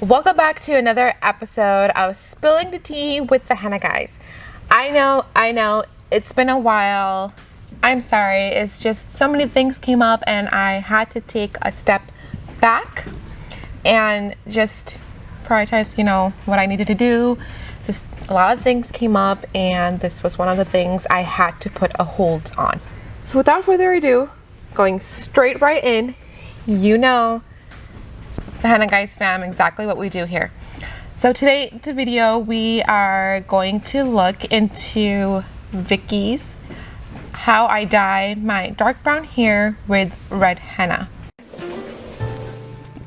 Welcome back to another episode of Spilling the Tea with the Henna guys. I know, it's been a while. I'm sorry, it's just so many things came up and I had to take a step back and just prioritize, what I needed to do. Just a lot of things came up and this was one of the things I had to put a hold on. So without further ado, going straight right in, the Henna Guys fam, exactly what we do here. So today, the video, we are going to look into Vicky's, how I dye my dark brown hair with red henna.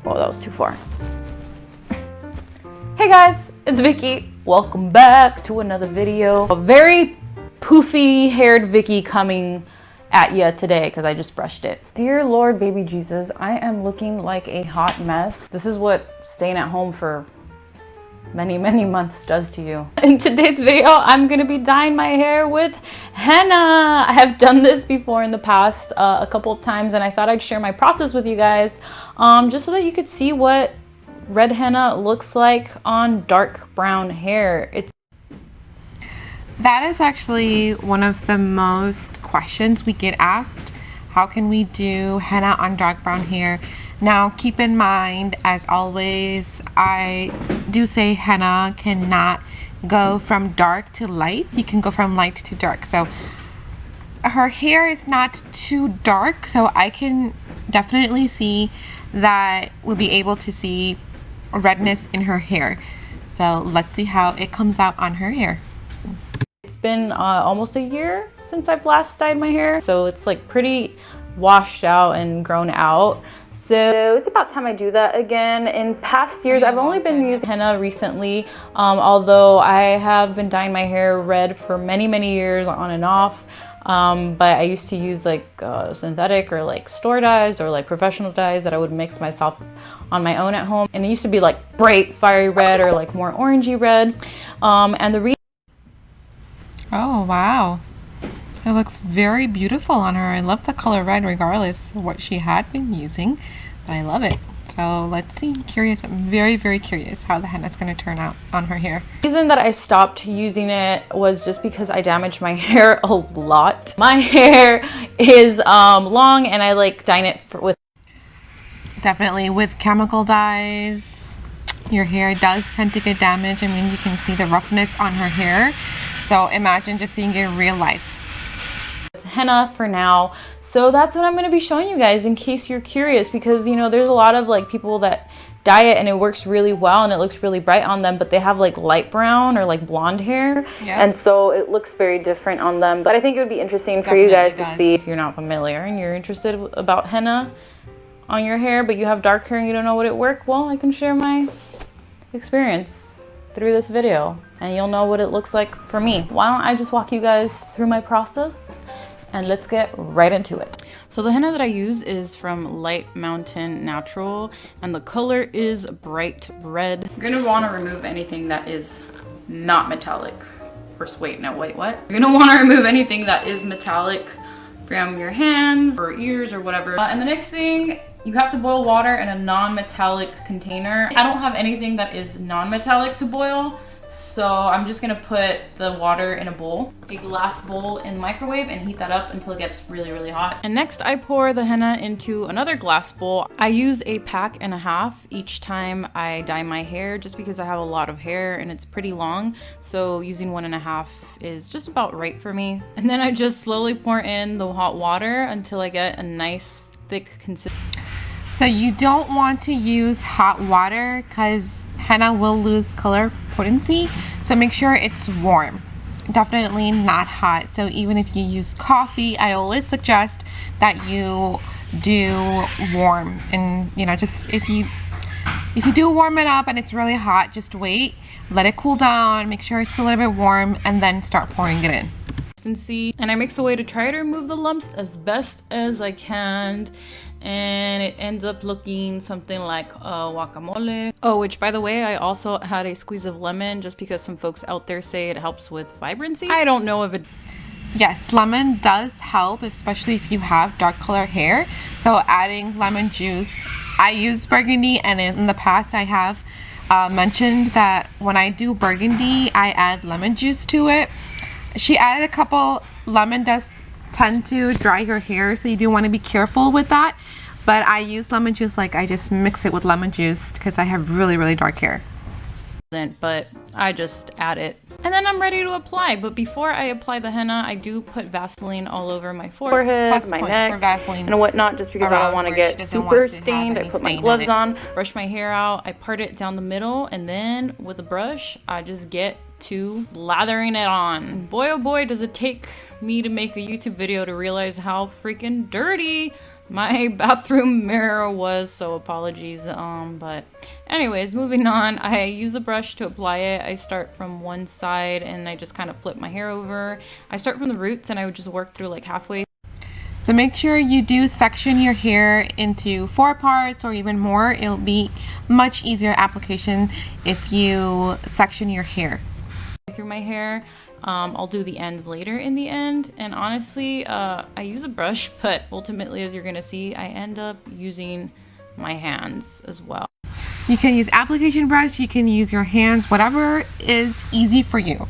Oh, that was too far. Hey guys, it's Vicky. Welcome back to another video. A very poofy haired Vicky coming at you today because I just brushed it. Dear Lord, baby Jesus, I am looking like a hot mess. This is what staying at home for many months does to you. In today's video, I'm gonna be dyeing my hair with henna. I have done this before in the past a couple of times, and I thought I'd share my process with you guys, just so that you could see what red henna looks like on dark brown hair. That is actually one of the most questions we get asked. How can we do henna on dark brown hair? Now keep in mind, as always, I do say henna cannot go from dark to light. You can go from light to dark. So her hair is not too dark, so I can definitely see that we'll be able to see redness in her hair. So let's see how it comes out on her hair. It's been almost a year since I've last dyed my hair, so it's like pretty washed out and grown out. So it's about time I do that again. In past years, I've only been using henna recently, although I have been dyeing my hair red for many years on and off. But I used to use like synthetic or like store dyes or like professional dyes that I would mix myself on my own at home. And it used to be like bright fiery red or like more orangey red. And the reason. Oh, wow. It looks very beautiful on her. I love the color red regardless of what she had been using, but I love it. So let's see. I'm very curious how the henna is going to turn out on her hair. The reason that I stopped using it was just because I damaged my hair a lot. My hair is long and I like dye it with. Definitely with chemical dyes, your hair does tend to get damaged. I mean, you can see the roughness on her hair. So imagine just seeing it in real life. Henna for now, so that's what I'm going to be showing you guys in case you're curious, because there's a lot of like people that dye it and it works really well and it looks really bright on them, but they have like light brown or like blonde hair, and so it looks very different on them. But I think it would be interesting for you guys to see if you're not familiar and you're interested about henna on your hair, but you have dark hair and you don't know what it works. Well, I can share my experience through this video and you'll know what it looks like for me. Why don't I just walk you guys through my process and let's get right into it. So the henna that I use is from Light Mountain Natural and the color is bright red. You're gonna want to remove anything that is not metallic. Wait, what? You're gonna want to remove anything that is metallic from your hands or ears or whatever. And the next thing, you have to boil water in a non-metallic container. I don't have anything that is non-metallic to boil, so I'm just gonna put the water in a bowl, a glass bowl in the microwave, and heat that up until it gets really hot. And next I pour the henna into another glass bowl. I use a pack and a half each time I dye my hair, just because I have a lot of hair and it's pretty long, so using 1.5 is just about right for me. And then I just slowly pour in the hot water until I get a nice thick consistency. So you don't want to use hot water because henna will lose color potency. So make sure it's warm. Definitely not hot. So even if you use coffee, I always suggest that you do warm. And just if you do warm it up and it's really hot, just wait, let it cool down, make sure it's a little bit warm, and then start pouring it in. And I mix away to try to remove the lumps as best as I can, and it ends up looking something like guacamole. Oh, which by the way, I also had a squeeze of lemon just because some folks out there say it helps with vibrancy. I don't know if it. Yes, lemon does help, especially if you have dark color hair. So adding lemon juice, I use burgundy, and in the past I have mentioned that when I do burgundy, I add lemon juice to it. She added a couple. Lemon does tend to dry your hair, so you do want to be careful with that. But I use lemon juice, like I just mix it with lemon juice because I have really, really dark hair. But I just add it and then I'm ready to apply. But before I apply the henna, I do put Vaseline all over my forehead, my neck, and whatnot, just because I don't want to get super stained. I put my gloves on, brush my hair out, I part it down the middle, and then with a brush, I just get to slathering it on. Boy, oh boy, does it take me to make a YouTube video to realize how freaking dirty my bathroom mirror was, so apologies. But anyways, moving on, I use the brush to apply it. I start from one side and I just kind of flip my hair over. I start from the roots and I would just work through like halfway. So make sure you do section your hair into 4 parts or even more. It'll be much easier application if you section your hair. Through my hair. I'll do the ends later in the end, and honestly I use a brush, but ultimately, as you're gonna see, I end up using my hands as well. You can use application brush, you can use your hands, whatever is easy for you.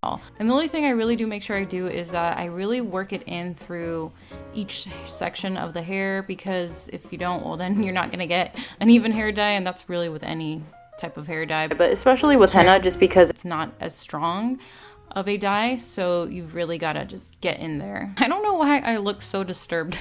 And the only thing I really do make sure I do is that I really work it in through each section of the hair, because if you don't, well then you're not gonna get an even hair dye, and that's really with any type of hair dye, but especially with henna, just because it's not as strong of a dye, so you've really got to just get in there. I don't know why I look so disturbed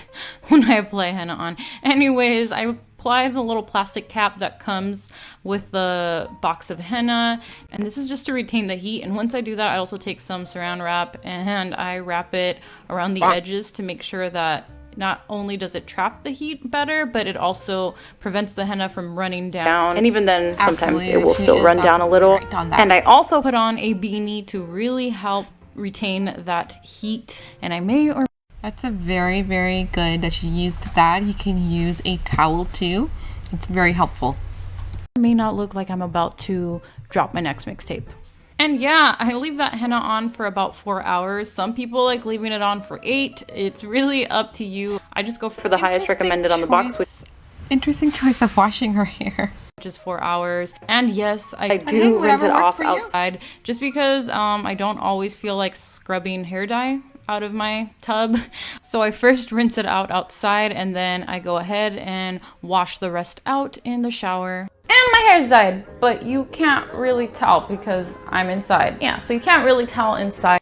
when I apply henna on. Anyways, I apply the little plastic cap that comes with the box of henna, and this is just to retain the heat. And once I do that, I also take some saran wrap and I wrap it around the edges to make sure that not only does it trap the heat better, but it also prevents the henna from running down. And even then, sometimes it will still run down a little. And I also put on a beanie to really help retain that heat. And I may or... That's a very, very good that you used that. You can use a towel too. It's very helpful. It may not look like I'm about to drop my next mixtape. And yeah, I leave that henna on for about 4 hours. Some people like leaving it on for 8. It's really up to you. I just go for the highest recommended on the box. Interesting choice of washing her hair. Just 4 hours. And yes, I do rinse it off outside, just because I don't always feel like scrubbing hair dye out of my tub. So I first rinse it out outside, and then I go ahead and wash the rest out in the shower. And my hair's dyed, but you can't really tell because I'm inside. Yeah, so you can't really tell inside.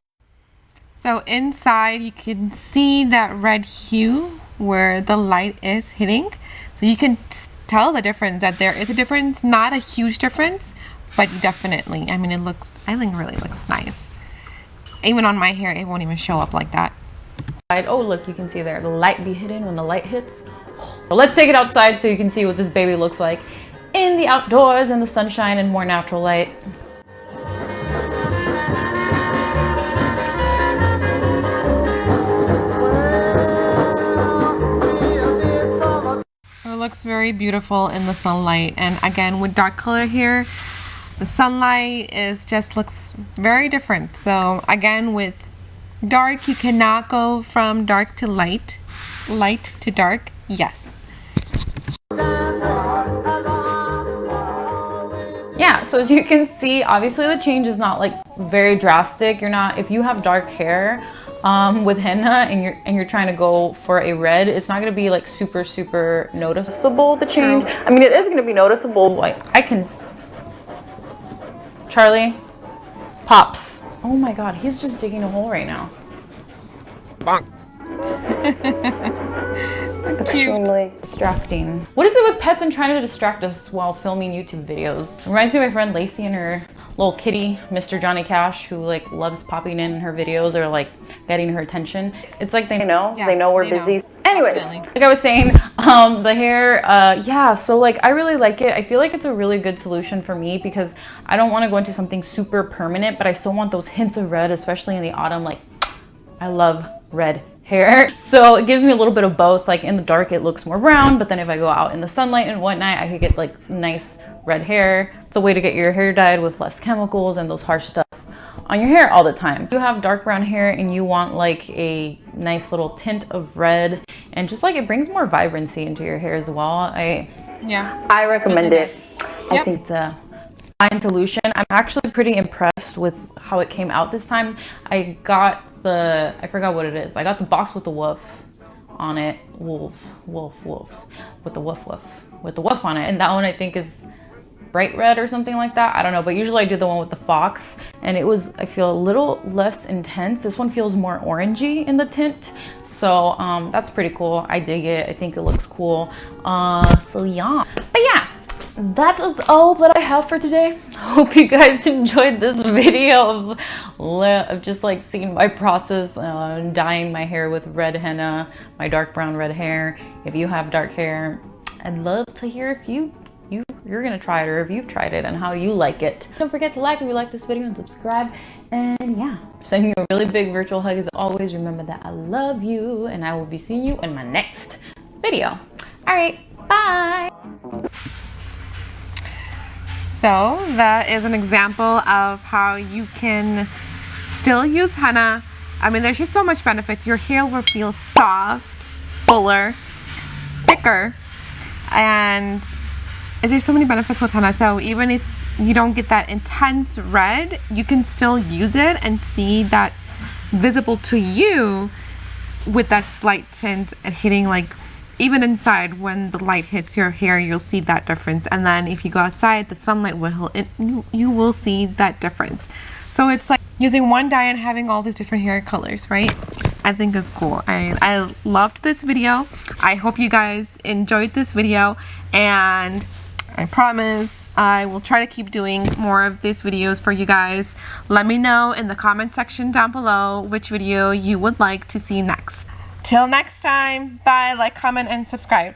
So inside you can see that red hue where the light is hitting. So you can tell the difference, that there is a difference, not a huge difference, but definitely, I mean, I think really looks nice. Even on my hair, it won't even show up like that. Oh, look, you can see there, the light be hidden when the light hits. So let's take it outside so you can see what this baby looks like in the outdoors, in the sunshine and more natural light. It looks very beautiful in the sunlight, and again with dark color hair, the sunlight looks very different. So again, with dark, you cannot go from dark to light, light to dark. Yes. Yeah, so as you can see, obviously the change is not like very drastic. If you have dark hair with henna and you're trying to go for a red, it's not gonna be like super noticeable, the change. True. I mean, it is gonna be noticeable. Like Charlie, Pops. Oh my God, he's just digging a hole right now. Bonk. Extremely distracting. What is it with pets and trying to distract us while filming YouTube videos? Reminds me of my friend Lacey and her little kitty, Mr. Johnny Cash, who like loves popping in her videos or like getting her attention. It's like they know we're busy. Anyways, like I was saying, the hair, yeah, so like I really like it. I feel like it's a really good solution for me because I don't want to go into something super permanent, but I still want those hints of red, especially in the autumn. Like, I love red hair, so it gives me a little bit of both. Like in the dark it looks more brown, but then if I go out in the sunlight and whatnot, I could get like nice red hair. It's a way to get your hair dyed with less chemicals and those harsh stuff on your hair all the time. If you have dark brown hair and you want like a nice little tint of red, and just like it brings more vibrancy into your hair as well, I recommend it. I think it's a fine solution. I'm actually pretty impressed with how it came out this time. I got I forgot what it is. I got the box with the wolf on it. Wolf. With the wolf on it. And that one I think is bright red or something like that. I don't know, but usually I do the one with the fox, and it was, I feel, a little less intense. This one feels more orangey in the tint. So that's pretty cool. I dig it. I think it looks cool. So yeah. But yeah, that is all that I have for today. Hope you guys enjoyed this video of just like seeing my process dyeing my hair with red henna, my dark brown red hair. If you have dark hair, I'd love to hear if you're gonna try it, or if you've tried it and how you like it. Don't forget to like if you like this video and subscribe. And yeah, sending you a really big virtual hug as always. Remember that I love you, and I will be seeing you in my next video. All right, bye. So that is an example of how you can still use henna. I mean, there's just so much benefits. Your hair will feel soft, fuller, thicker, and there's so many benefits with henna. So even if you don't get that intense red, you can still use it and see that visible to you with that slight tint and hitting, like, even inside when the light hits your hair, you'll see that difference. And then if you go outside, the sunlight will you will see that difference. So it's like using one dye and having all these different hair colors, right? I think it's cool. I loved this video. I hope you guys enjoyed this video, and I promise I will try to keep doing more of these videos for you guys. Let me know in the comment section down below which video you would like to see next. Till next time, bye, like, comment, and subscribe.